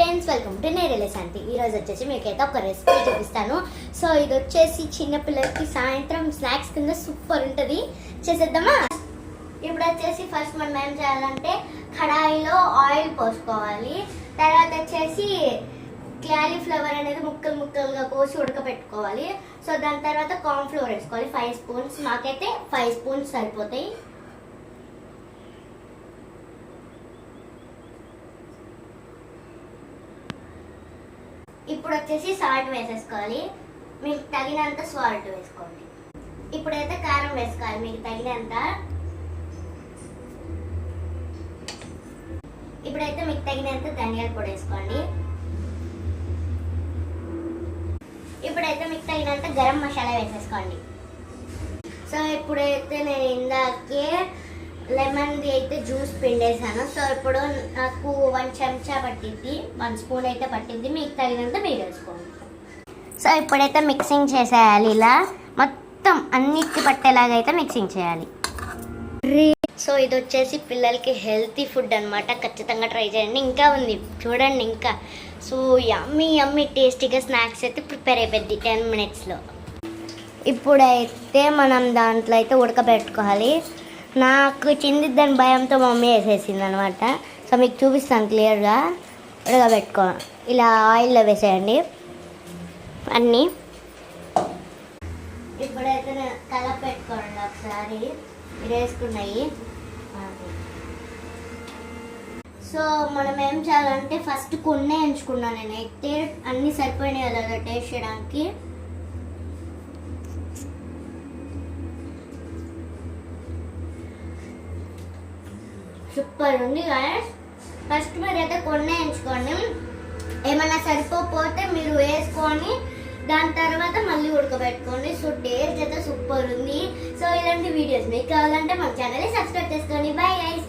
Friends, welcome to నేరేలే శాంతి. ఈరోజు వచ్చేసి మీకైతే ఒక రెసిపీ చూపిస్తాను. సో ఇది వచ్చేసి చిన్నపిల్లలకి సాయంత్రం స్నాక్స్ కింద సూపర్ ఉంటుంది. చేసేద్దామా? ఇప్పుడు వచ్చేసి ఫస్ట్ మనం ఏం చేయాలంటే కడాయిలో ఆయిల్ పోసుకోవాలి. తర్వాత వచ్చేసి క్యాలీఫ్లవర్ అనేది ముక్కలు ముక్కలుగా కోసి ఉడకబెట్టుకోవాలి. సో దాని తర్వాత కార్న్ ఫ్లోర్ వేసుకోవాలి 5 స్పూన్స్. మాకైతే 5 స్పూన్స్ సరిపోతాయి. ఇప్పుడు వచ్చేసి సాల్ట్ వేసేసుకోవాలి. మీకు తగినంత సాల్ట్ వేసుకోండి. ఇప్పుడైతే కారం వేసుకోవాలి మీకు తగినంత. ఇప్పుడైతే మీకు తగినంత ధనియాల పొడి వేసుకోండి. ఇప్పుడైతే మీకు తగినంత గరం మసాలా వేసేసుకోండి. సో ఇప్పుడైతే నేను ఇందాకే లెమన్ది అయితే జ్యూస్ పిండేసాను. సో ఇప్పుడు నాకు 1 చెంచా పట్టింది, 1 స్పూన్ అయితే పట్టింది. మీకు తగినంత మీరు వేసుకోండి. సో ఇప్పుడైతే మిక్సింగ్ చేసేయాలి. ఇలా మొత్తం అన్నిటికి పట్టేలాగా అయితే మిక్సింగ్ చేయాలి. సో ఇది వచ్చేసి పిల్లలకి హెల్తీ ఫుడ్ అనమాట. ఖచ్చితంగా ట్రై చేయండి. ఇంకా ఉంది చూడండి ఇంకా. సో యమ్మీ టేస్టీగా స్నాక్స్ అయితే ప్రిపేర్ అయిపోద్ది 10 మినిట్స్లో. ఇప్పుడైతే మనం దాంట్లో అయితే ఉడకబెట్టుకోవాలి. నాకు చిందిద్దని భయంతో మమ్మీ వేసేసింది అనమాట. సో మీకు చూపిస్తాను క్లియర్గా. ఉడకబెట్టుకో ఇలా ఆయిల్లో వేసేయండి అన్నీ. ఇప్పుడైతే కలపెట్టుకోండి ఒకసారి మీరు వేసుకున్నాయి. సో మనం ఏం చేయాలంటే ఫస్ట్ కొన్ని ఎంచుకున్నాను నేనైతే. అన్నీ సరిపోయినాయి అలాగా టేస్ట్ చేయడానికి. సూపర్ ఉంది గాయస్. ఫస్ట్ మీరైతే కొన్ని ఎంచుకోండి. ఏమన్నా సరిపోతే మీరు వేసుకొని దాని తర్వాత మళ్ళీ ఉడకబెట్టుకోండి. సో టేస్ట్ అయితే సూపర్ ఉంది. సో ఇలాంటి వీడియోస్ మీకు కావాలంటే మన ఛానల్ని సబ్స్క్రైబ్ చేసుకోండి. Bye guys.